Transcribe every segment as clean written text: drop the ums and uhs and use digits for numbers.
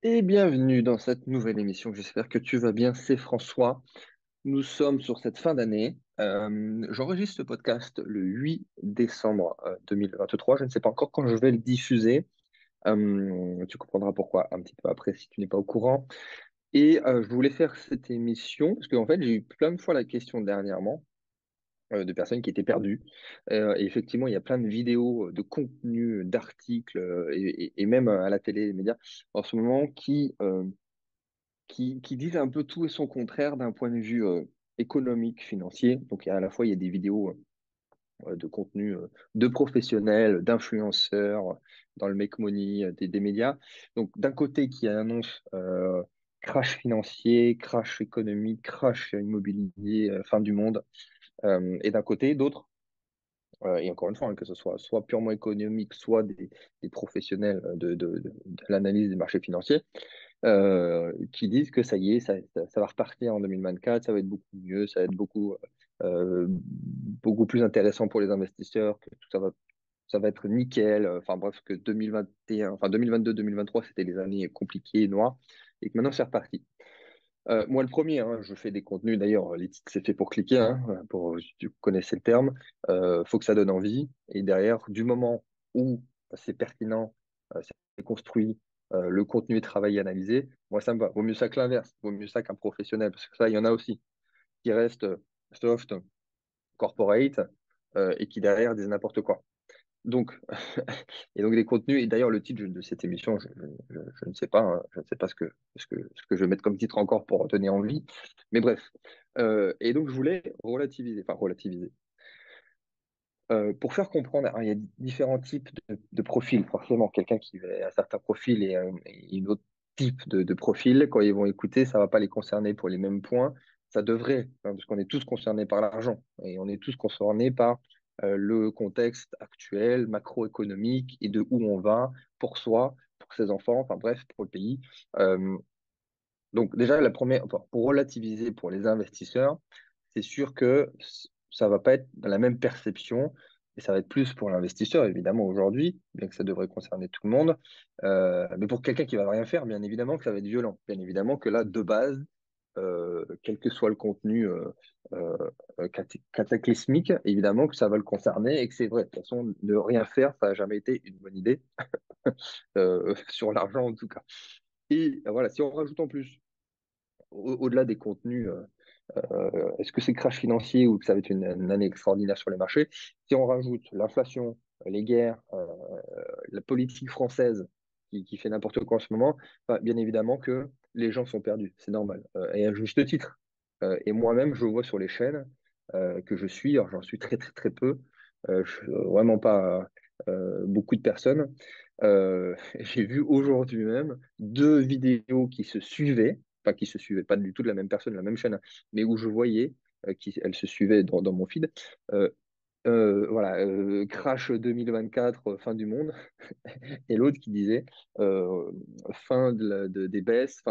Et bienvenue dans cette nouvelle émission. J'espère que tu vas bien. C'est François. Nous sommes sur cette fin d'année. J'enregistre ce podcast le 8 décembre 2023. Je ne sais pas encore quand je vais le diffuser. Tu comprendras pourquoi un petit peu après si tu n'es pas au courant. Et je voulais faire cette émission parce qu'en fait, j'ai eu plein de fois la question dernièrement de personnes qui étaient perdues. Et effectivement, il y a plein de vidéos, de contenus, d'articles et même à la télé, les médias en ce moment qui disent un peu tout et son contraire d'un point de vue économique, financier. Donc, à la fois, il y a des vidéos de contenu de professionnels, d'influenceurs, dans le make money, des médias. Donc, d'un côté, qui annonce crash financier, crash économique, crash immobilier, fin du monde. Et d'un côté, d'autres. Et encore une fois, hein, que ce soit purement économique, soit des professionnels de l'analyse des marchés financiers, qui disent que ça y est, ça va repartir en 2024, ça va être beaucoup mieux, ça va être beaucoup plus intéressant pour les investisseurs, que tout ça va être nickel. Enfin bref, que 2021, enfin 2022-2023, c'était les années compliquées, noires, et que maintenant c'est reparti. Moi, le premier, hein, je fais des contenus, d'ailleurs, les titres, c'est fait pour cliquer, hein, si tu connaissais le terme. Faut que ça donne envie. Et derrière, du moment où c'est pertinent, c'est construit, le contenu est travaillé, analysé, moi, ça me va. Vaut mieux ça que l'inverse. Vaut mieux ça qu'un professionnel, parce que ça, il y en a aussi qui restent soft, corporate, et qui derrière disent n'importe quoi. Donc, et donc des contenus, et d'ailleurs le titre de cette émission, je ne sais pas, hein, je ne sais pas ce que je vais mettre comme titre encore pour donner envie, mais bref. Et donc je voulais relativiser. Pour faire comprendre, hein, il y a différents types de profils, forcément. Quelqu'un qui a un certain profil et un autre type de profil, quand ils vont écouter, ça ne va pas les concerner pour les mêmes points. Ça devrait, hein, parce qu'on est tous concernés par l'argent et on est tous concernés par le contexte actuel, macroéconomique et de où on va pour soi, pour ses enfants, enfin bref, pour le pays. Euh, donc déjà, pour relativiser pour les investisseurs, c'est sûr que ça va pas être dans la même perception et ça va être plus pour l'investisseur, évidemment, aujourd'hui, bien que ça devrait concerner tout le monde. Mais pour quelqu'un qui va rien faire, bien évidemment que ça va être violent. Bien évidemment que là, de base, quel que soit le contenu euh, cataclysmique, évidemment que ça va le concerner et que c'est vrai. De toute façon, ne rien faire, ça n'a jamais été une bonne idée, sur l'argent en tout cas. Et voilà, si on rajoute en plus au-delà des contenus, est-ce que c'est crash financier ou que ça va être une année extraordinaire sur les marchés? Si on rajoute l'inflation, les guerres, la politique française qui fait n'importe quoi en ce moment, bah, bien évidemment que les gens sont perdus, c'est normal, et à juste titre. Et moi-même, je vois sur les chaînes que je suis, alors j'en suis très très très peu, vraiment pas beaucoup de personnes. J'ai vu aujourd'hui même deux vidéos qui se suivaient, enfin qui se suivaient pas du tout de la même personne, la même chaîne, hein, mais où je voyais qu'elles se suivaient dans mon feed. Euh, voilà, crash 2024, fin du monde, et l'autre qui disait euh, fin des baisses,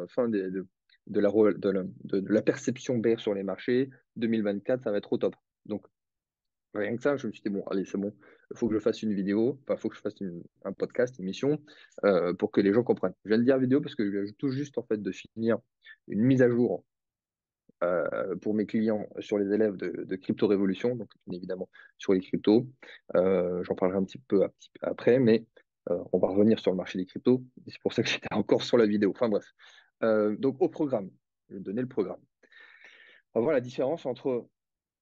fin de la perception bear sur les marchés, 2024, ça va être au top. Donc, rien que ça, je me suis dit, bon, allez, c'est bon, il faut que je fasse une vidéo, enfin, il faut que je fasse un podcast, une émission, pour que les gens comprennent. Je viens de dire vidéo parce que je viens tout juste, en fait, de finir une mise à jour pour mes clients sur les élèves de Crypto Révolution, donc bien évidemment sur les cryptos. J'en parlerai un petit peu après, mais on va revenir sur le marché des cryptos. C'est pour ça que j'étais encore sur la vidéo. Enfin bref. Donc au programme, je vais te donner le programme. On va voir la différence entre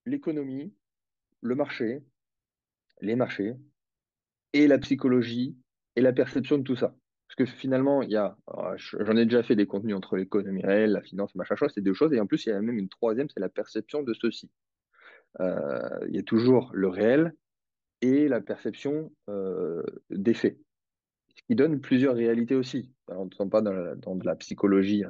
l'économie, le marché, les marchés et la psychologie et la perception de tout ça. Parce que finalement, j'en ai déjà fait des contenus entre l'économie réelle, la finance, machin chose, c'est deux choses. Et en plus, il y a même une troisième, c'est la perception de ceci. Il y a toujours le réel et la perception des faits, ce qui donne plusieurs réalités aussi. Alors, on ne tombe pas dans de la psychologie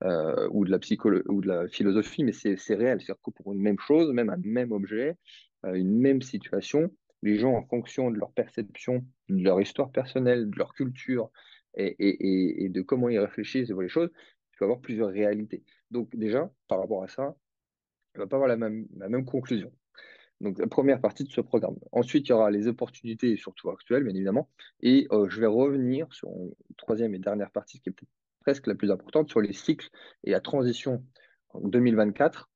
ou de la philosophie, mais c'est réel. C'est-à-dire que pour une même chose, même un même objet, une même situation, les gens, en fonction de leur perception, de leur histoire personnelle, de leur culture et de comment ils réfléchissent et voient les choses, tu vas avoir plusieurs réalités. Donc déjà, par rapport à ça, on ne va pas avoir la même conclusion. Donc, la première partie de ce programme. Ensuite, il y aura les opportunités, surtout actuelles, bien évidemment. Et je vais revenir sur une troisième et dernière partie, qui est peut-être presque la plus importante, sur les cycles et la transition en 2024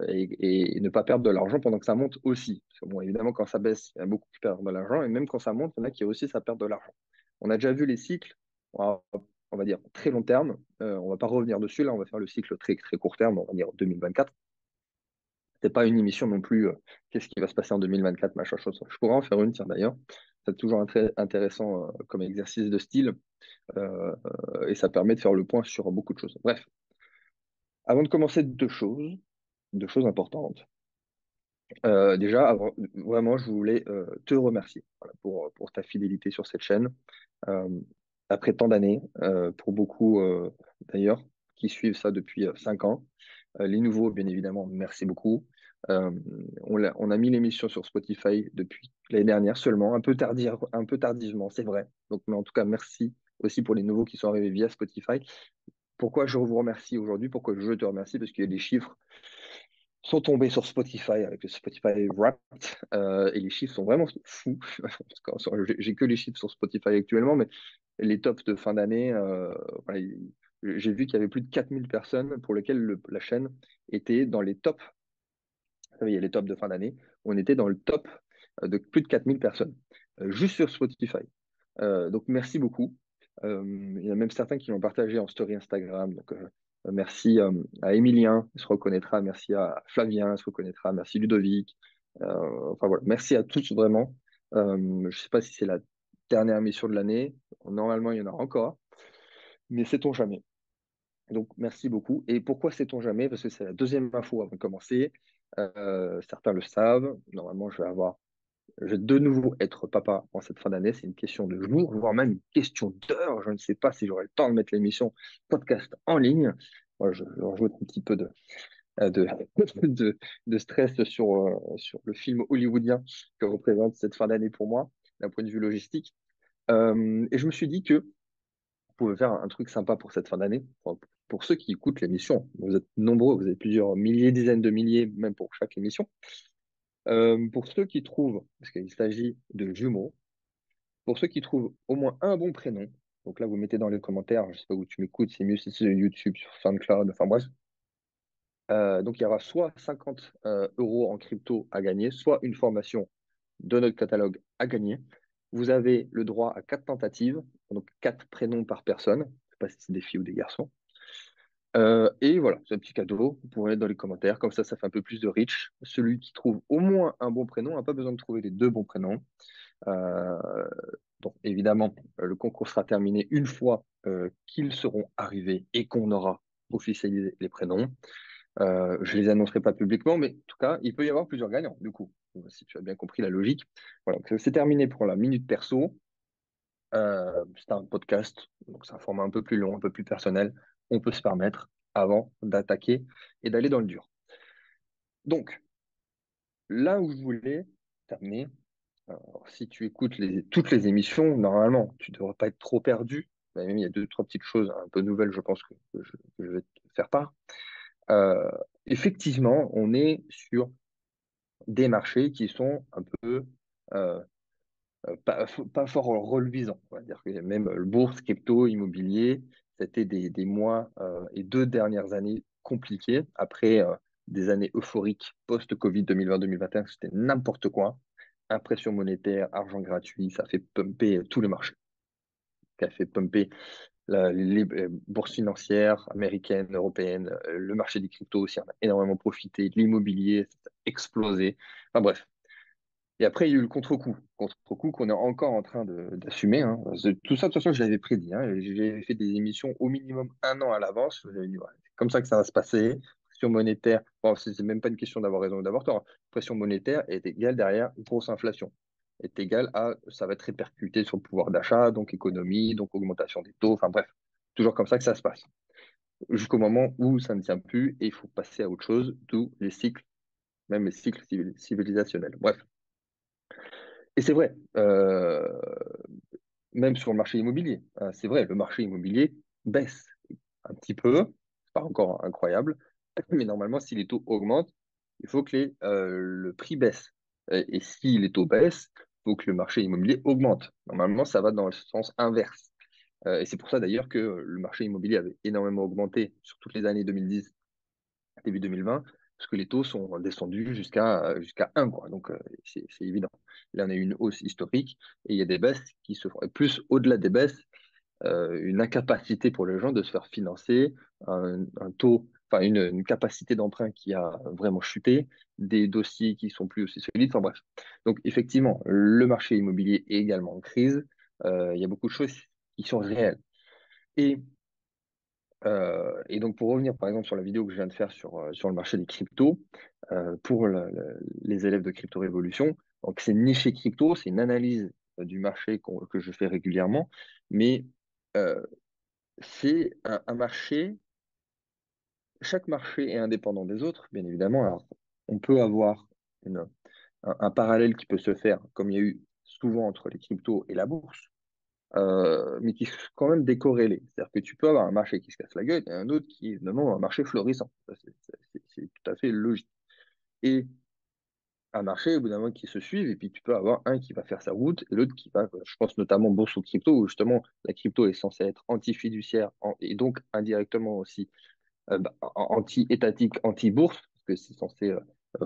et ne pas perdre de l'argent pendant que ça monte aussi. Parce que, bon, évidemment, quand ça baisse, il y a beaucoup qui perdent de l'argent et même quand ça monte, il y en a qui aussi ça perd de l'argent. On a déjà vu les cycles, on va dire très long terme. On ne va pas revenir dessus. Là, on va faire le cycle très, très court terme, on va dire 2024. C'est pas une émission non plus. Qu'est-ce qui va se passer en 2024, machin chose. Je pourrais en faire une, tiens d'ailleurs. C'est toujours très intéressant comme exercice de style et ça permet de faire le point sur beaucoup de choses. Bref, avant de commencer, deux choses importantes. Déjà, vraiment, je voulais te remercier voilà, pour ta fidélité sur cette chaîne. Euh, Après tant d'années, pour beaucoup d'ailleurs, qui suivent ça depuis 5 ans. Les nouveaux, bien évidemment, merci beaucoup. Euh, on a mis l'émission sur Spotify depuis l'année dernière seulement, un peu tardivement, c'est vrai. Donc, mais en tout cas, merci aussi pour les nouveaux qui sont arrivés via Spotify. Pourquoi je vous remercie aujourd'hui? Pourquoi je te remercie? Parce qu'il y a des chiffres sont tombés sur Spotify avec le Spotify Wrapped et les chiffres sont vraiment fous. J'ai que les chiffres sur Spotify actuellement, mais les tops de fin d'année, voilà, j'ai vu qu'il y avait plus de 4000 personnes pour lesquelles la chaîne était dans les tops. Vous savez, il y a les tops de fin d'année. On était dans le top de plus de 4000 personnes, juste sur Spotify. Donc, merci beaucoup. Il y a même certains qui l'ont partagé en story Instagram. Donc, merci à Emilien, il se reconnaîtra. Merci à Flavien, il se reconnaîtra. Merci Ludovic. Enfin, voilà. Merci à tous vraiment. Je ne sais pas si c'est la dernière émission de l'année. Normalement, il y en aura encore. Mais sait-on jamais. Donc, merci beaucoup. Et pourquoi sait-on jamais? Parce que c'est la deuxième info avant de commencer. Certains le savent. Normalement, je vais de nouveau être papa en cette fin d'année. C'est une question de jour, voire même une question d'heure. Je ne sais pas si j'aurai le temps de mettre l'émission podcast en ligne. Moi, je rajoute un petit peu de, de stress sur le film hollywoodien que représente cette fin d'année pour moi, d'un point de vue logistique. Et je me suis dit que vous pouvez faire un truc sympa pour cette fin d'année. Enfin, pour ceux qui écoutent l'émission, vous êtes nombreux, vous avez plusieurs milliers, dizaines de milliers, même pour chaque émission. Pour ceux qui trouvent, parce qu'il s'agit de jumeaux, pour ceux qui trouvent au moins un bon prénom, donc là vous mettez dans les commentaires, je ne sais pas où tu m'écoutes, c'est mieux si c'est sur YouTube, sur SoundCloud, enfin bref. Donc il y aura soit 50 euros en crypto à gagner, soit une formation de notre catalogue à gagner. Vous avez le droit à 4 tentatives, donc 4 prénoms par personne. Je ne sais pas si c'est des filles ou des garçons. Et voilà, c'est un petit cadeau. Vous pourrez mettre dans les commentaires, comme ça fait un peu plus de reach. Celui qui trouve au moins un bon prénom n'a pas besoin de trouver les deux bons prénoms. Euh, donc évidemment, le concours sera terminé une fois qu'ils seront arrivés et qu'on aura officialisé les prénoms. Je les annoncerai pas publiquement, mais en tout cas, il peut y avoir plusieurs gagnants, du coup, si tu as bien compris la logique. Voilà, donc c'est terminé pour la minute perso. C'est un podcast, donc c'est un format un peu plus long, un peu plus personnel. On peut se permettre avant d'attaquer et d'aller dans le dur. Donc, là où je voulais t'amener, alors, si tu écoutes toutes les émissions, normalement, tu ne devrais pas être trop perdu. Mais même, il y a deux, trois petites choses un peu nouvelles, je pense, que je vais te faire part. Euh, Effectivement, on est sur des marchés qui sont un peu euh, pas fort reluisants. On va dire que même le bourse, crypto, immobilier, c'était des mois et 2 dernières années compliquées. Après des années euphoriques post-Covid 2020-2021, c'était n'importe quoi. Impression monétaire, argent gratuit, ça fait pumper tous les marchés. Ça fait pumper les bourses financières américaines, européennes, le marché des cryptos aussi en a énormément profité, l'immobilier, ça a explosé. Enfin bref. Et après, il y a eu le contre-coup. Contre-coup qu'on est encore en train d'assumer. Hein. Tout ça, de toute façon, je l'avais prédit. Hein. J'ai fait des émissions au minimum un an à l'avance. J'avais dit, ouais, c'est comme ça que ça va se passer. Pression monétaire. Bon, c'est même pas une question d'avoir raison ou d'avoir tort. Hein. Pression monétaire est égale derrière grosse inflation. Est égale à ça va être répercuté sur le pouvoir d'achat, donc économie, donc augmentation des taux. Enfin bref, toujours comme ça que ça se passe. Jusqu'au moment où ça ne tient plus et il faut passer à autre chose, d'où les cycles, même les cycles civilisationnels. Bref. Et c'est vrai, même sur le marché immobilier, hein, c'est vrai, le marché immobilier baisse un petit peu, c'est pas encore incroyable, mais normalement, si les taux augmentent, il faut que le prix baisse. Et si les taux baissent, il faut que le marché immobilier augmente. Normalement, ça va dans le sens inverse. Et c'est pour ça d'ailleurs que le marché immobilier avait énormément augmenté sur toutes les années 2010, début 2020, parce que les taux sont descendus jusqu'à 1, quoi. Donc, c'est évident. Là, on a eu une hausse historique et il y a des baisses qui se font. Et plus au-delà des baisses, une incapacité pour les gens de se faire financer, un taux, enfin une capacité d'emprunt qui a vraiment chuté, des dossiers qui sont plus aussi solides, enfin bref. Donc effectivement, le marché immobilier est également en crise. Il y a beaucoup de choses qui sont réelles. Et, et donc pour revenir par exemple sur la vidéo que je viens de faire sur le marché des cryptos, pour les élèves de Crypto Révolution, donc c'est niché crypto, c'est une analyse du marché que je fais régulièrement, mais euh, c'est un marché, chaque marché est indépendant des autres, bien évidemment. Alors, on peut avoir un parallèle qui peut se faire, comme il y a eu souvent entre les cryptos et la bourse, mais qui est quand même décorrélé. C'est-à-dire que tu peux avoir un marché qui se casse la gueule et un autre qui est évidemment un marché florissant. Ça, c'est tout à fait logique. Et un marché, au bout d'un moment, qui se suivent, et puis tu peux avoir un qui va faire sa route et l'autre qui va, je pense notamment bourse ou crypto, où justement la crypto est censée être anti-fiduciaire et donc indirectement aussi anti-étatique, anti-bourse, parce que c'est censé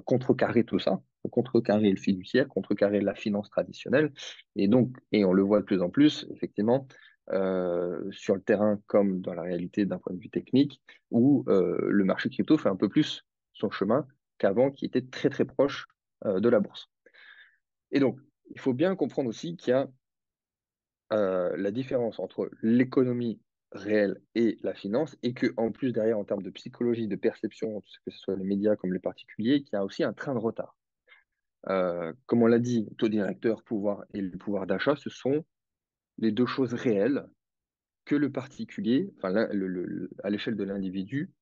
contrecarrer tout ça, contrecarrer le fiduciaire, contrecarrer la finance traditionnelle. Et donc, et on le voit de plus en plus, effectivement, sur le terrain comme dans la réalité d'un point de vue technique, où le marché crypto fait un peu plus son chemin qu'avant, qui était très très proche de la bourse. Et donc, il faut bien comprendre aussi qu'il y a la différence entre l'économie réelle et la finance, et que en plus derrière, en termes de psychologie, de perception, que ce soit les médias comme les particuliers, qu'il y a aussi un train de retard. Comme on l'a dit, taux directeur, pouvoir et le pouvoir d'achat, ce sont les deux choses réelles que le particulier, enfin à l'échelle de l'individu,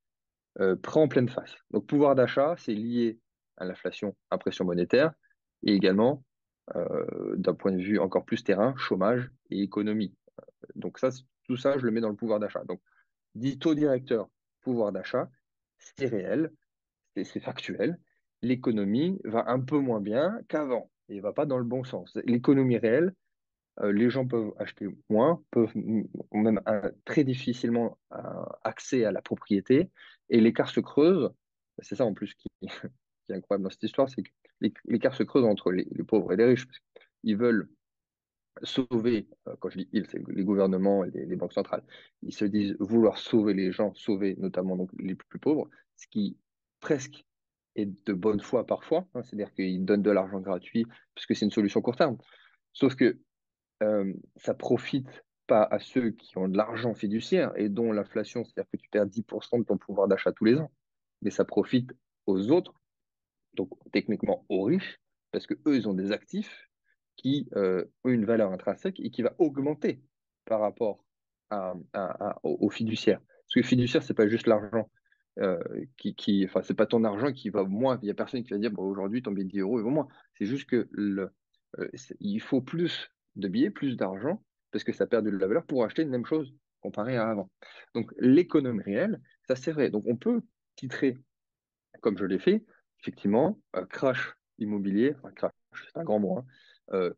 prend en pleine face. Donc pouvoir d'achat, c'est lié à l'inflation, impression monétaire, et également, d'un point de vue encore plus terrain, chômage et économie. Donc ça, tout ça, je le mets dans le pouvoir d'achat. Donc, dit taux directeur, pouvoir d'achat, c'est réel, c'est factuel. L'économie va un peu moins bien qu'avant et va pas dans le bon sens. L'économie réelle, les gens peuvent acheter moins, ont même très difficilement accès à la propriété et l'écart se creuse. C'est ça en plus qui est incroyable dans cette histoire, c'est que l'écart se creuse entre les pauvres et les riches. Parce qu'ils veulent sauver, quand je dis ils, c'est les gouvernements et les banques centrales, ils se disent vouloir sauver les gens, sauver notamment donc les plus pauvres, ce qui presque est de bonne foi parfois, hein, c'est-à-dire qu'ils donnent de l'argent gratuit puisque c'est une solution court terme. Sauf que ça profite pas à ceux qui ont de l'argent fiduciaire et dont l'inflation, c'est-à-dire que tu perds 10% de ton pouvoir d'achat tous les ans, mais ça profite aux autres, donc techniquement aux riches, parce que eux, ils ont des actifs qui ont une valeur intrinsèque et qui va augmenter par rapport au fiduciaire. Parce que le fiduciaire, c'est pas juste l'argent enfin, c'est pas ton argent qui va moins. Il y a personne qui va dire, bon, aujourd'hui, ton billet de 10 euros, il vaut moins. C'est juste que il faut plus de billets, plus d'argent, parce que ça perd de la valeur pour acheter une même chose comparé à avant. Donc, l'économie réelle, ça c'est vrai. Donc, on peut titrer comme je l'ai fait, effectivement, crash immobilier, enfin crash, c'est un grand mot, hein,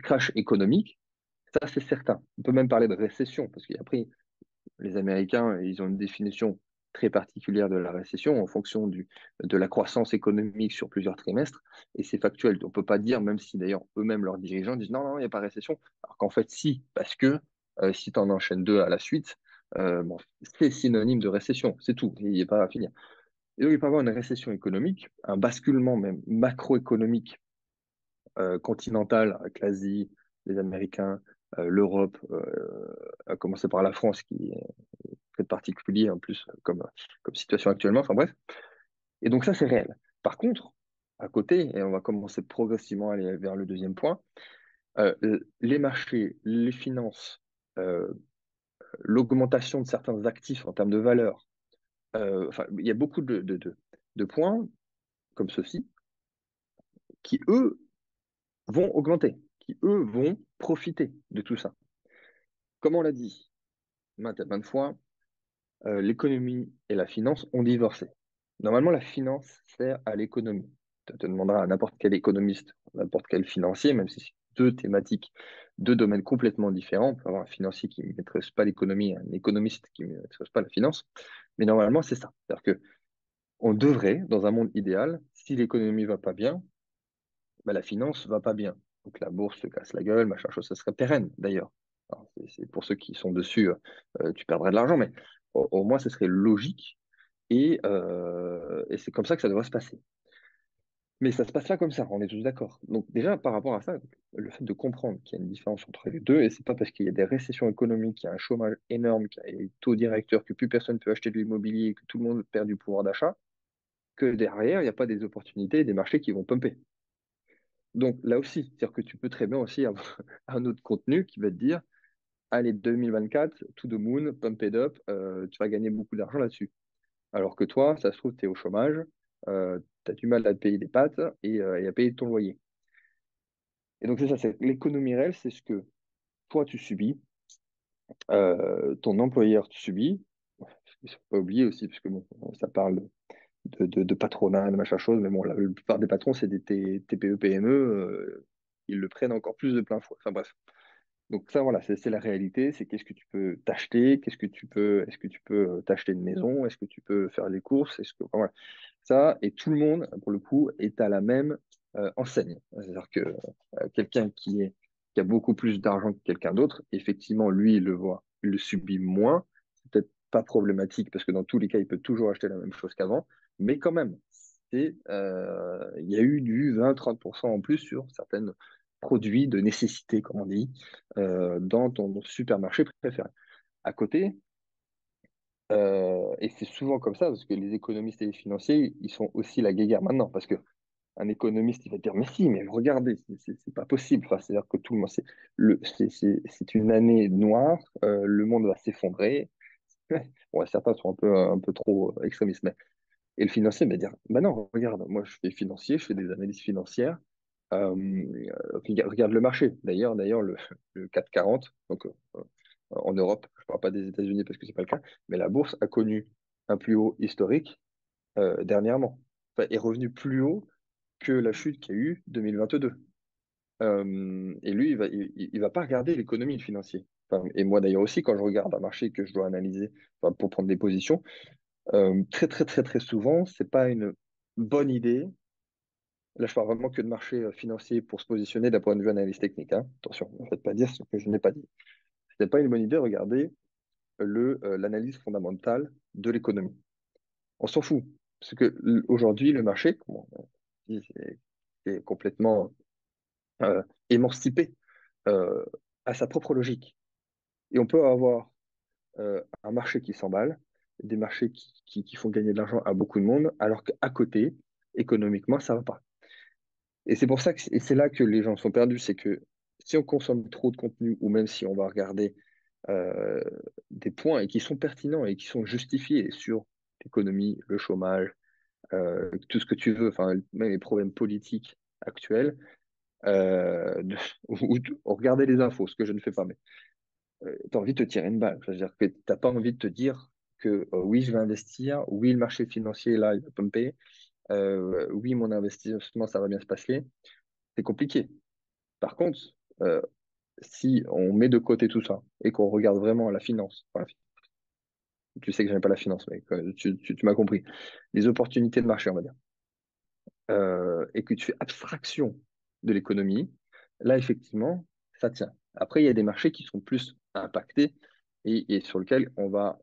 crash économique, ça c'est certain. On peut même parler de récession, parce qu'après, les Américains, ils ont une définition très particulière de la récession en fonction de la croissance économique sur plusieurs trimestres, et c'est factuel. On ne peut pas dire, même si d'ailleurs eux-mêmes, leurs dirigeants, disent non, non, il n'y a pas de récession, alors qu'en fait, si, parce que si tu en enchaînes deux à la suite, bon, c'est synonyme de récession, c'est tout, il n'y a pas à finir. Et donc, il peut y avoir une récession économique, un basculement même macroéconomique continental avec l'Asie, les Américains, l'Europe, à commencer par la France qui est très particulier en plus comme situation actuellement. Enfin bref. Et donc ça, c'est réel. Par contre, à côté, et on va commencer progressivement à aller vers le deuxième point, les marchés, les finances, euh, l'augmentation de certains actifs en termes de valeur, enfin, il y a beaucoup de points comme ceci qui, eux, vont augmenter, qui, eux, vont profiter de tout ça. Comme on l'a dit maintes et maintes fois, l'économie et la finance ont divorcé. Normalement, la finance sert à l'économie. Tu te demanderas à n'importe quel économiste, n'importe quel financier, même si deux thématiques, deux domaines complètement différents. On peut avoir un financier qui ne maîtrise pas l'économie, un économiste qui ne maîtrise pas la finance. Mais normalement, c'est ça. C'est-à-dire que on devrait, dans un monde idéal, si l'économie va pas bien, bah, la finance va pas bien. Donc la bourse se casse la gueule, machin chose, ça serait pérenne d'ailleurs. Alors, c'est pour ceux qui sont dessus, tu perdrais de l'argent, mais au moins ce serait logique et c'est comme ça que ça devrait se passer. Mais ça se passe pas comme ça, on est tous d'accord. Donc déjà, par rapport à ça, le fait de comprendre qu'il y a une différence entre les deux, et c'est pas parce qu'il y a des récessions économiques, qu'il y a un chômage énorme, qu'il y a des taux directeurs, que plus personne peut acheter de l'immobilier, que tout le monde perd du pouvoir d'achat, que derrière, il n'y a pas des opportunités et des marchés qui vont pumper. Donc là aussi, c'est-à-dire que tu peux très bien aussi avoir un autre contenu qui va te dire, allez, 2024, to the moon, pump it up, tu vas gagner beaucoup d'argent là-dessus. Alors que toi, ça se trouve, tu es au chômage, tu as du mal à te payer des pâtes et à payer ton loyer. Et donc c'est ça, c'est l'économie réelle, c'est ce que toi tu subis, ton employeur tu subis. Il ne faut pas oublier aussi, parce que bon, ça parle de patronat, de machin chose, mais bon, la plupart des patrons, c'est des TPE, PME, ils le prennent encore plus de plein fouet. Enfin bref. Donc ça, voilà, c'est la réalité, c'est qu'est-ce que tu peux t'acheter, est-ce que tu peux t'acheter une maison, est-ce que tu peux faire les courses, enfin, voilà. Ça, et tout le monde, pour le coup, est à la même enseigne. C'est-à-dire que quelqu'un qui a beaucoup plus d'argent que quelqu'un d'autre, effectivement, lui, il le voit, il le subit moins. C'est peut-être pas problématique parce que dans tous les cas, il peut toujours acheter la même chose qu'avant, mais quand même, il y a eu du 20-30% en plus sur certains produits de nécessité, comme on dit, dans ton supermarché préféré. À côté, et c'est souvent comme ça, parce que les économistes et les financiers, ils sont aussi la guéguerre maintenant, parce que un économiste, il va dire, mais si, mais regardez, c'est pas possible. Enfin, c'est-à-dire que tout le monde, c'est une année noire, le monde va s'effondrer. Bon, certains sont un peu trop extrémistes, mais et le financier va dire, bah non, regarde, moi je fais financier, je fais des analyses financières, regarde le marché. D'ailleurs, le CAC 40, donc en Europe, je ne parle pas des États-Unis parce que c'est pas le cas, mais la bourse a connu un plus haut historique dernièrement. Enfin, est revenu plus haut que la chute qu'il y a eu 2022. Et lui, il va pas regarder l'économie et le financier. Enfin, et moi d'ailleurs aussi, quand je regarde un marché que je dois analyser enfin, pour prendre des positions, très souvent, c'est pas une bonne idée. Là, je parle vraiment que de marché financier pour se positionner d'un point de vue analyse technique, hein. Attention, ne faites pas dire ce que je n'ai pas dit. Ce n'est pas une bonne idée de regarder l'analyse fondamentale de l'économie. On s'en fout. Parce que aujourd'hui, le marché, comme on dit, est complètement émancipé euh, à sa propre logique. Et on peut avoir un marché qui s'emballe, des marchés qui font gagner de l'argent à beaucoup de monde, alors qu'à côté, économiquement, ça ne va pas. Et c'est pour ça que et c'est là que les gens sont perdus, c'est que si on consomme trop de contenu, ou même si on va regarder euh, des points et qui sont pertinents et qui sont justifiés sur l'économie, le chômage, tout ce que tu veux, enfin même les problèmes politiques actuels, ou regarder les infos, ce que je ne fais pas, mais tu as envie de te tirer une balle. C'est-à-dire que tu n'as pas envie de te dire que oui, je vais investir, oui, le marché financier, là, il va pumper, oui, mon investissement, ça va bien se passer. C'est compliqué. Par contre, euh, si on met de côté tout ça et qu'on regarde vraiment la finance, enfin, tu sais que je n'aime pas la finance, mais tu m'as compris, les opportunités de marché, on va dire, et que tu fais abstraction de l'économie, là, effectivement, ça tient. Après, il y a des marchés qui sont plus impactés et sur lesquels on va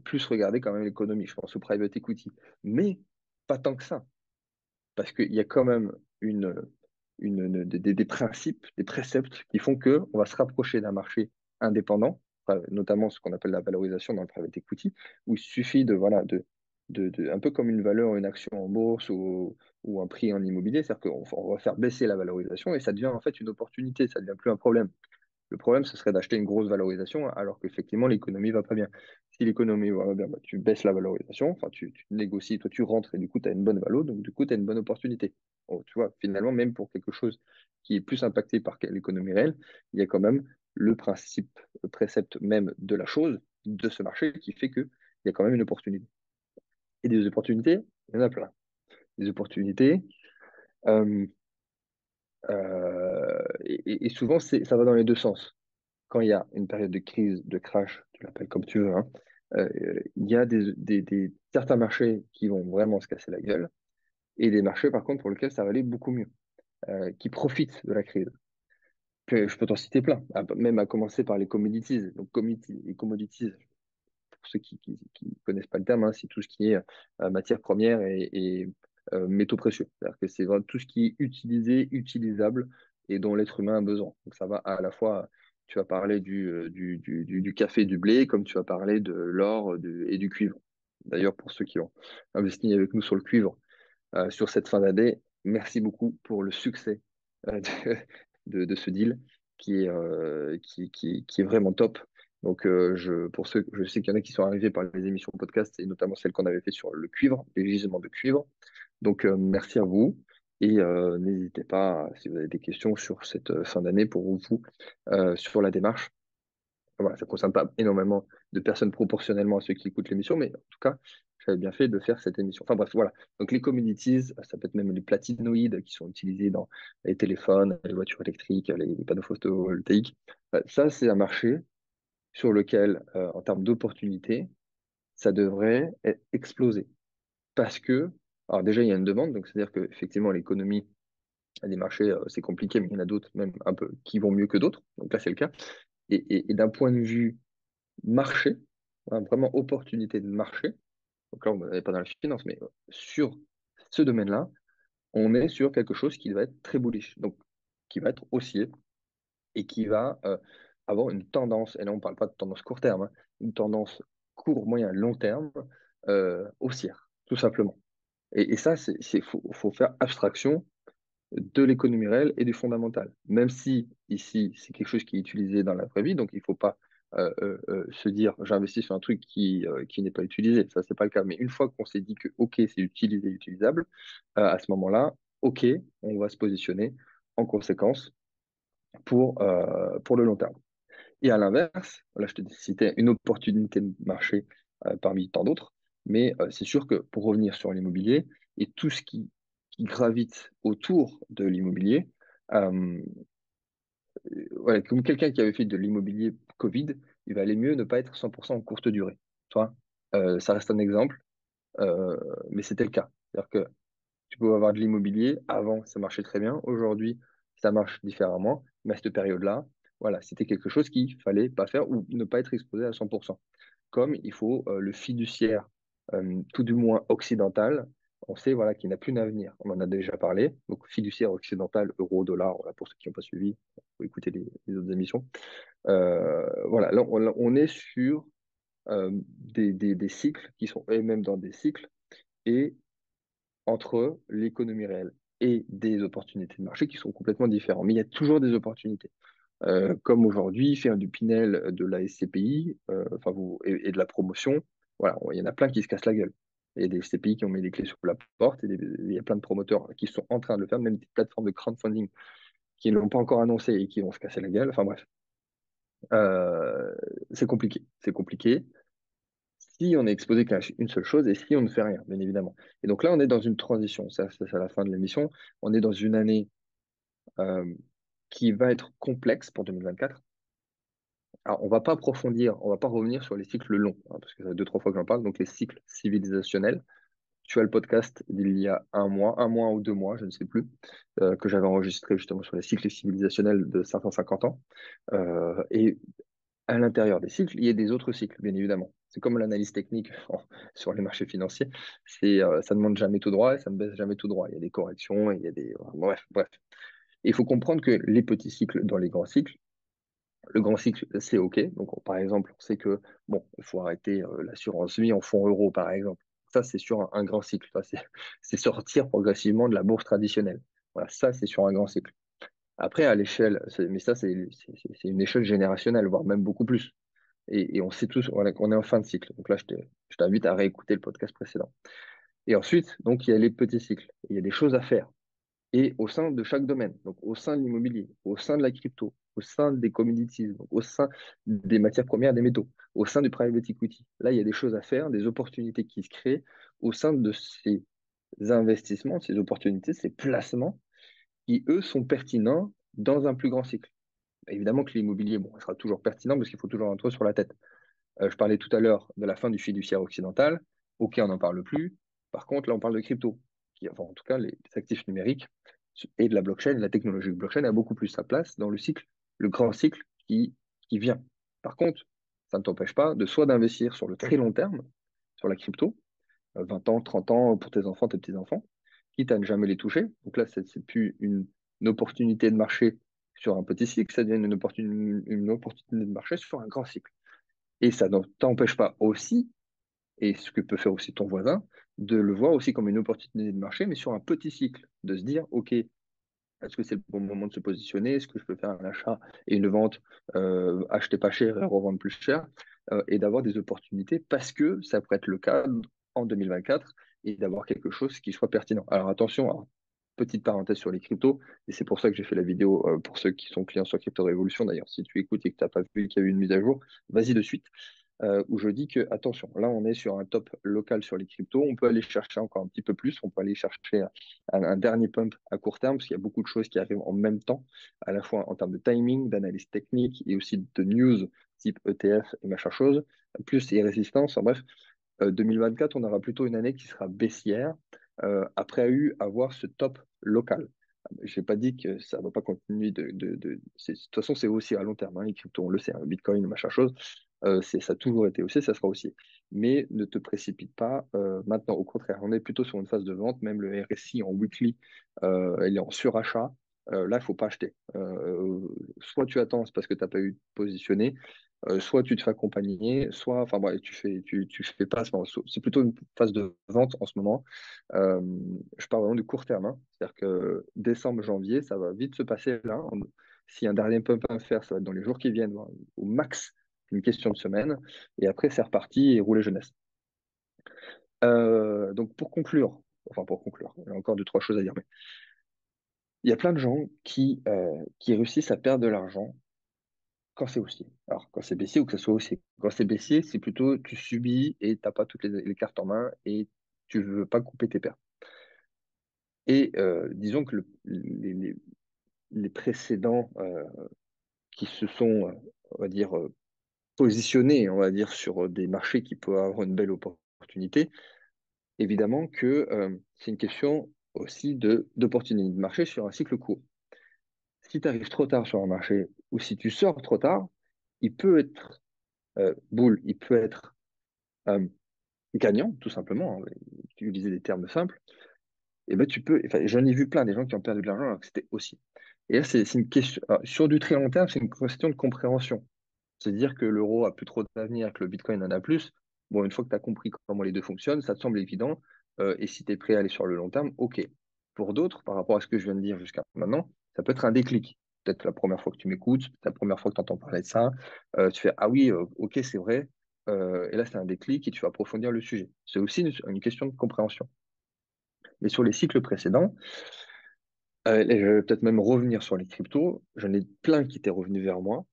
plus regarder quand même l'économie. Je pense au private equity, mais pas tant que ça. Parce qu'il y a quand même des principes, des préceptes qui font que on va se rapprocher d'un marché indépendant, notamment ce qu'on appelle la valorisation dans le private equity, où il suffit voilà, un peu comme une valeur, une action en bourse ou un prix en immobilier, c'est-à-dire qu'on va faire baisser la valorisation et ça devient en fait une opportunité, ça devient plus un problème. Le problème, ce serait d'acheter une grosse valorisation alors qu'effectivement, l'économie va pas bien. Si l'économie va bien, bah, tu baisses la valorisation, enfin, tu négocies, toi, tu rentres et du coup, tu as une bonne valo, donc du coup, tu as une bonne opportunité. Oh, tu vois, finalement, même pour quelque chose qui est plus impacté par l'économie réelle, il y a quand même le principe, le précepte même de la chose, de ce marché, qui fait qu'il y a quand même une opportunité. Et des opportunités, il y en a plein. Des opportunités, euh, Et souvent, ça va dans les deux sens. Quand il y a une période de crise, de crash, tu l'appelles comme tu veux, hein, il y a certains marchés qui vont vraiment se casser la gueule et des marchés, par contre, pour lesquels ça va aller beaucoup mieux, qui profitent de la crise. Je peux t'en citer plein, même à commencer par les commodities. Donc, les commodities, pour ceux qui connaissent pas le terme, hein, c'est tout ce qui est matière première et métaux précieux. C'est-à-dire que c'est vraiment tout ce qui est utilisé, utilisable et dont l'être humain a besoin. Donc ça va à la fois, tu vas parler du café, du blé, comme tu vas parler de l'or et du cuivre. D'ailleurs, pour ceux qui ont investi avec nous sur le cuivre, sur cette fin d'année. Merci beaucoup pour le succès de ce deal qui est vraiment top. Donc, pour ceux, je sais qu'il y en a qui sont arrivés par les émissions podcast et notamment celle qu'on avait fait sur le cuivre, les gisements de cuivre. Donc, merci à vous. Et n'hésitez pas, si vous avez des questions sur cette fin d'année pour vous, sur la démarche. Voilà, ça ne concerne pas énormément de personnes proportionnellement à ceux qui écoutent l'émission, mais en tout cas, j'avais bien fait de faire cette émission. Enfin bref, voilà. Donc les commodities, ça peut être même les platinoïdes qui sont utilisés dans les téléphones, les voitures électriques, les panneaux photovoltaïques. Ça, c'est un marché sur lequel, en termes d'opportunités, ça devrait exploser. Parce que, alors déjà, il y a une demande, donc c'est-à-dire qu'effectivement, l'économie, des marchés, c'est compliqué, mais il y en a d'autres, même un peu, qui vont mieux que d'autres. Donc là, c'est le cas. Et d'un point de vue marché, hein, vraiment opportunité de marché. Donc là, on n'est pas dans la finance, mais sur ce domaine-là, on est sur quelque chose qui va être très bullish, donc qui va être haussier et qui va avoir une tendance, et là on ne parle pas de tendance court terme, hein, une tendance court, moyen, long terme, haussière, tout simplement. Et ça, faut faire abstraction de l'économie réelle et du fondamental. Même si ici, c'est quelque chose qui est utilisé dans la vraie vie, donc il ne faut pas se dire j'investis sur un truc qui n'est pas utilisé. Ça, c'est pas le cas. Mais une fois qu'on s'est dit que OK, c'est utilisé, utilisable, à ce moment-là, OK, on va se positionner en conséquence pour le long terme. Et à l'inverse, là, je te citais une opportunité de marché parmi tant d'autres, mais c'est sûr que pour revenir sur l'immobilier et tout ce qui gravite autour de l'immobilier, euh, ouais, comme quelqu'un qui avait fait de l'immobilier Covid, il va aller mieux ne pas être 100% en courte durée. Tu vois. Ça reste un exemple, euh, mais c'était le cas. C'est-à-dire que tu peux avoir de l'immobilier, avant ça marchait très bien, aujourd'hui ça marche différemment, mais à cette période-là, voilà, c'était quelque chose qu'il fallait pas faire ou ne pas être exposé à 100%. Comme il faut le fiduciaire, tout du moins occidental, on sait voilà, qu'il n'a plus d'avenir. On en a déjà parlé. Donc fiduciaire occidental, euro, dollar, voilà, pour ceux qui n'ont pas suivi, il faut écouter les autres émissions. Voilà, là, on est sur des cycles qui sont eux-mêmes dans des cycles et entre l'économie réelle et des opportunités de marché qui sont complètement différents. Mais il y a toujours des opportunités. Comme aujourd'hui, faire du Pinel, de la SCPI, et de la promotion, voilà, il y en a plein qui se cassent la gueule. Il y a des SCPI qui ont mis les clés sur la porte, et il y a plein de promoteurs qui sont en train de le faire, même des plateformes de crowdfunding qui ne l'ont pas encore annoncé et qui vont se casser la gueule. Enfin bref, Euh, c'est compliqué. C'est compliqué si on est exposé qu'à une seule chose et si on ne fait rien, bien évidemment. Et donc là, on est dans une transition. Ça, c'est à la fin de l'émission. On est dans une année euh, qui va être complexe pour 2024. Alors, on va pas approfondir, on va pas revenir sur les cycles longs, hein, parce que ça fait deux, trois fois que j'en parle, donc les cycles civilisationnels. Tu as le podcast d'il y a un mois ou 2 mois, je ne sais plus, que j'avais enregistré justement sur les cycles civilisationnels de 550 ans. Et à l'intérieur des cycles, il y a des autres cycles, bien évidemment. C'est comme l'analyse technique sur les marchés financiers. Ça ne monte jamais tout droit et ça ne baisse jamais tout droit. Il y a des corrections, et il y a des... Bref, bref. Et il faut comprendre que les petits cycles dans les grands cycles, le grand cycle, c'est OK. Donc, par exemple, on sait que, bon, il faut arrêter l'assurance vie en fonds euros, par exemple. Ça, c'est sur un grand cycle. Ça, c'est sortir progressivement de la bourse traditionnelle. Voilà, ça, c'est sur un grand cycle. Après, à l'échelle, mais ça, c'est une échelle générationnelle, voire même beaucoup plus. Et on sait tous voilà, qu'on est en fin de cycle. Donc là, je t'invite à réécouter le podcast précédent. Et ensuite, donc, il y a les petits cycles. Il y a des choses à faire. Et au sein de chaque domaine, donc au sein de l'immobilier, au sein de la crypto, au sein des commodities, donc au sein des matières premières, des métaux, au sein du private equity. Là, il y a des choses à faire, des opportunités qui se créent au sein de ces investissements, ces opportunités, ces placements. qui, eux, sont pertinents dans un plus grand cycle. Évidemment que l'immobilier, bon, sera toujours pertinent parce qu'il faut toujours un toit sur la tête. Je parlais tout à l'heure de la fin du fiduciaire occidental. OK, on n'en parle plus. Par contre, là, on parle de crypto, qui, enfin, en tout cas, les actifs numériques et de la blockchain. La technologie blockchain a beaucoup plus sa place dans le cycle, le grand cycle qui vient. Par contre, ça ne t'empêche pas de soit d'investir sur le très long terme, sur la crypto, 20 ans, 30 ans pour tes enfants, tes petits-enfants, quitte à ne jamais les toucher. Donc là, c'est plus une opportunité de marché sur un petit cycle, ça devient une opportunité de marché sur un grand cycle. Et ça ne t'empêche pas aussi, et ce que peut faire aussi ton voisin, de le voir aussi comme une opportunité de marché, mais sur un petit cycle, de se dire, OK, est-ce que c'est le bon moment de se positionner? Est-ce que je peux faire un achat et une vente, acheter pas cher et revendre plus cher, et d'avoir des opportunités parce que ça pourrait être le cas en 2024 et d'avoir quelque chose qui soit pertinent. Alors attention, hein, petite parenthèse sur les cryptos, et c'est pour ça que j'ai fait la vidéo pour ceux qui sont clients sur Crypto Révolution. D'ailleurs, si tu écoutes et que tu n'as pas vu qu'il y a eu une mise à jour, vas-y de suite où je dis que, attention, là, on est sur un top local sur les cryptos. On peut aller chercher encore un petit peu plus. On peut aller chercher un dernier pump à court terme, parce qu'il y a beaucoup de choses qui arrivent en même temps, à la fois en termes de timing, d'analyse technique et aussi de news type ETF et machin chose, plus les résistances. En bref, 2024, on aura plutôt une année qui sera baissière après avoir ce top local. Je n'ai pas dit que ça ne va pas continuer de toute façon, c'est aussi à long terme, hein, les cryptos, on le sait, hein, Bitcoin, machin chose, ça a toujours été haussier, ça sera haussier. Mais ne te précipite pas maintenant, au contraire, on est plutôt sur une phase de vente, même le RSI en weekly, il est en surachat. Là, il ne faut pas acheter. Soit tu attends, c'est parce que tu n'as pas eu de positionné, soit tu te fais accompagner, soit, enfin, bref, tu fais pas, c'est plutôt une phase de vente en ce moment. Euh, je parle vraiment du court terme, hein. C'est-à-dire que décembre, janvier, ça va vite se passer là. S'il y a un dernier pump à faire, ça va être dans les jours qui viennent, hein, au max, une question de semaine. Et après, c'est reparti et rouler jeunesse. Donc, pour conclure, il y a encore deux, trois choses à dire, mais il y a plein de gens qui réussissent à perdre de l'argent quand c'est haussier. Alors, quand c'est baissier ou que ce soit haussier. Quand c'est baissier, c'est plutôt tu subis et tu n'as pas toutes les cartes en main et tu ne veux pas couper tes pertes. Et disons que les précédents qui se sont, on va dire, positionnés, on va dire, sur des marchés qui peuvent avoir une belle opportunité, évidemment que c'est une question aussi d'opportunité de marché sur un cycle court. Si tu arrives trop tard sur un marché ou si tu sors trop tard, il peut être il peut être euh, gagnant, tout simplement, hein, utiliser des termes simples, et ben tu peux, enfin, j'en ai vu plein des gens qui ont perdu de l'argent alors que c'était aussi. Et là, c'est une question, alors, sur du très long terme, c'est une question de compréhension. C'est-à-dire que l'euro a plus trop d'avenir, que le Bitcoin en a plus. Bon, une fois que tu as compris comment les deux fonctionnent, ça te semble évident. Et si tu es prêt à aller sur le long terme, OK. Pour d'autres, par rapport à ce que je viens de dire jusqu'à maintenant, ça peut être un déclic. Peut-être la première fois que tu m'écoutes, peut-être la première fois que tu entends parler de ça, tu fais ah oui, OK, c'est vrai. Et là, c'est un déclic et tu vas approfondir le sujet. C'est aussi une question de compréhension. Mais sur les cycles précédents, et je vais peut-être même revenir sur les cryptos. J'en ai plein qui étaient revenus vers moi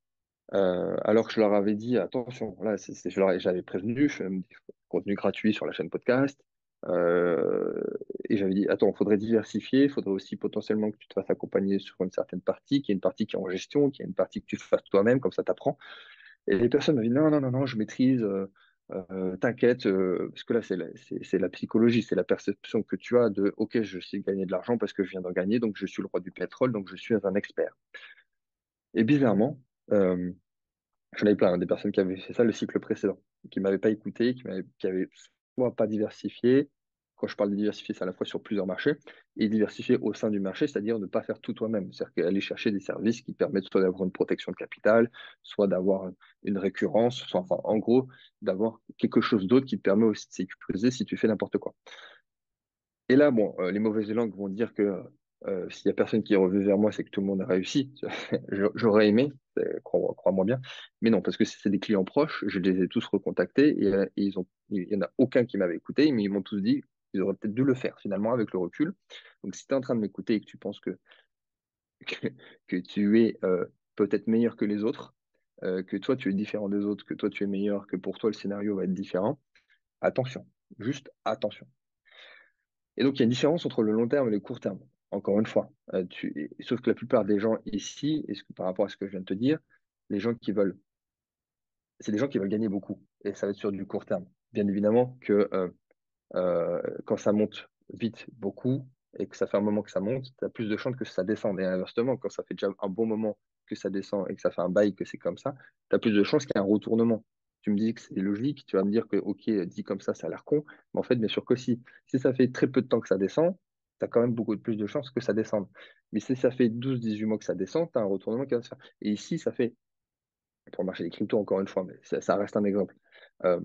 alors que je leur avais dit, attention, là, j'avais prévenu, je fais du contenu gratuit sur la chaîne podcast. euh, et j'avais dit, attends, il faudrait diversifier, il faudrait aussi potentiellement que tu te fasses accompagner sur une certaine partie, qu'il y ait une partie qui est en gestion, qu'il y ait une partie que tu fasses toi-même, comme ça t'apprends. Et les personnes m'avaient dit, non, non, non, non, je maîtrise, t'inquiète, parce que là, c'est la psychologie, c'est la perception que tu as de, OK, je sais gagner de l'argent parce que je viens d'en gagner, donc je suis le roi du pétrole, donc je suis un expert. Et bizarrement, euh, j'en avais plein, hein, des personnes qui avaient fait ça le cycle précédent, qui ne m'avaient pas écouté, qui avaient soit pas diversifié. Quand je parle de diversifier, c'est à la fois sur plusieurs marchés, et diversifier au sein du marché, c'est-à-dire ne pas faire tout toi-même. C'est-à-dire aller chercher des services qui permettent soit d'avoir une protection de capital, soit d'avoir une récurrence, soit, enfin, en gros, d'avoir quelque chose d'autre qui te permet aussi de sécuriser si tu fais n'importe quoi. Et là, bon, les mauvaises langues vont dire que s'il y a personne qui est revenu vers moi, c'est que tout le monde a réussi. J'aurais aimé, crois-moi bien. Mais non, parce que c'est des clients proches, je les ai tous recontactés et il y en a aucun qui m'avait écouté, mais ils m'ont tous dit qu'ils auraient peut-être dû le faire finalement avec le recul. Donc si tu es en train de m'écouter et que tu penses que, que tu es peut-être meilleur que les autres, que toi tu es différent des autres, que toi tu es meilleur, que pour toi le scénario va être différent, attention, juste attention. Et donc, il y a une différence entre le long terme et le court terme. Encore une fois, sauf que la plupart des gens ici, par rapport à ce que je viens de te dire, les gens qui veulent, c'est des gens qui veulent gagner beaucoup. Et ça va être sur du court terme. Bien évidemment que quand ça monte vite beaucoup et que ça fait un moment que ça monte, tu as plus de chances que ça descende. Et inversement, quand ça fait déjà un bon moment que ça descend et que ça fait un bail que c'est comme ça, tu as plus de chances qu'il y ait un retournement. Tu me dis que c'est logique, tu vas me dire que, OK, dit comme ça a l'air con, mais en fait, bien sûr que si. Si ça fait très peu de temps que ça descend, tu as quand même beaucoup plus de chances que ça descende. Mais si ça fait 12-18 mois que ça descend, tu as un retournement qui va se faire. Et ici, ça fait, pour le marché des cryptos, encore une fois, mais ça reste un exemple. Euh,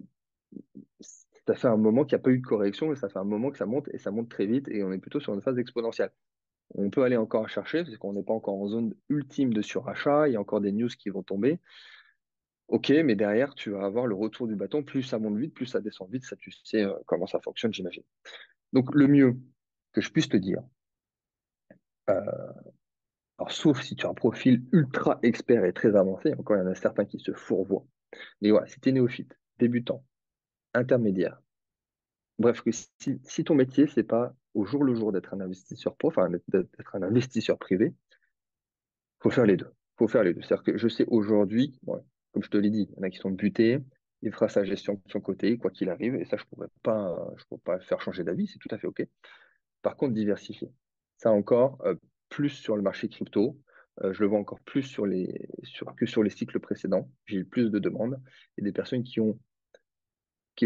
Ça fait un moment qu'il n'y a pas eu de correction et ça fait un moment que ça monte et ça monte très vite et on est plutôt sur une phase exponentielle. On peut aller encore chercher parce qu'on n'est pas encore en zone ultime de surachat, il y a encore des news qui vont tomber. Ok, mais derrière, tu vas avoir le retour du bâton. Plus ça monte vite, plus ça descend vite. Ça, tu sais comment ça fonctionne, j'imagine. Donc, le mieux que je puisse te dire, euh, alors, sauf si tu as un profil ultra expert et très avancé, encore il y en a certains qui se fourvoient. Mais voilà, si tu es néophyte, débutant, intermédiaire, bref, que si ton métier, c'est pas au jour le jour d'être un investisseur pro, enfin d'être un investisseur privé, faut faire les deux. Faut faire les deux. C'est-à-dire que je sais aujourd'hui, ouais, comme je te l'ai dit, il y en a qui sont butés, il fera sa gestion de son côté, quoi qu'il arrive, et ça, je pourrais pas faire changer d'avis, c'est tout à fait OK. Par contre, diversifier. Ça encore, plus sur le marché crypto, je le vois encore plus que sur les cycles précédents. J'ai eu plus de demandes et des personnes qui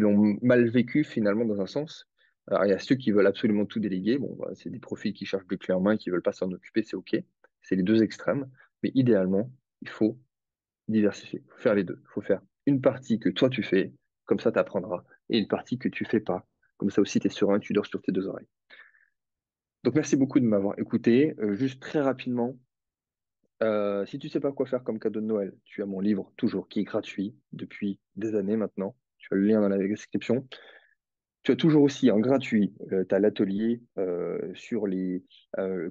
l'ont mal vécu finalement dans un sens. Alors, il y a ceux qui veulent absolument tout déléguer. Bon, bah, c'est des profils qui cherchent des clés en main, qui veulent pas s'en occuper, c'est OK. C'est les deux extrêmes. Mais idéalement, il faut diversifier, il faut faire les deux. Il faut faire une partie que toi tu fais, comme ça tu apprendras, et une partie que tu fais pas. Comme ça aussi, tu es serein, tu dors sur tes deux oreilles. Donc, merci beaucoup de m'avoir écouté. Juste très rapidement, si tu sais pas quoi faire comme cadeau de Noël, tu as mon livre toujours qui est gratuit depuis des années maintenant. Tu as le lien dans la description. Tu as toujours aussi en gratuit, tu as l'atelier sur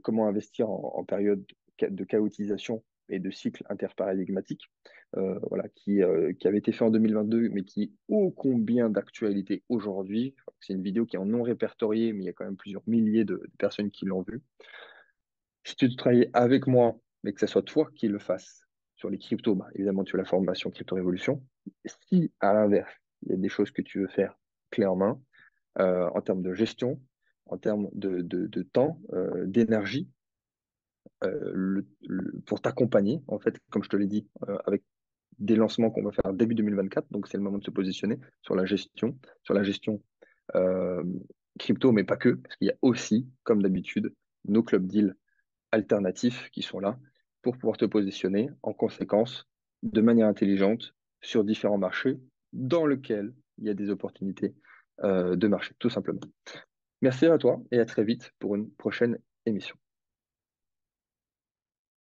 comment investir en période de chaotisation et de cycle interparadigmatique, voilà, qui avait été fait en 2022, mais qui est ô combien d'actualité aujourd'hui. C'est une vidéo qui est en non répertoriée, mais il y a quand même plusieurs milliers de personnes qui l'ont vue. Si tu travailles avec moi, mais que ce soit toi qui le fasses sur les cryptos, bah, évidemment, tu as la formation Crypto Révolution. Si, à l'inverse, il y a des choses que tu veux faire clé en main, en termes de gestion, en termes de temps, d'énergie, pour t'accompagner, en fait, comme je te l'ai dit, avec des lancements qu'on va faire début 2024. Donc, c'est le moment de se positionner sur la gestion euh, crypto, mais pas que, parce qu'il y a aussi, comme d'habitude, nos clubs deals alternatifs qui sont là pour pouvoir te positionner en conséquence de manière intelligente sur différents marchés dans lesquels il y a des opportunités de marché, tout simplement. Merci à toi et à très vite pour une prochaine émission.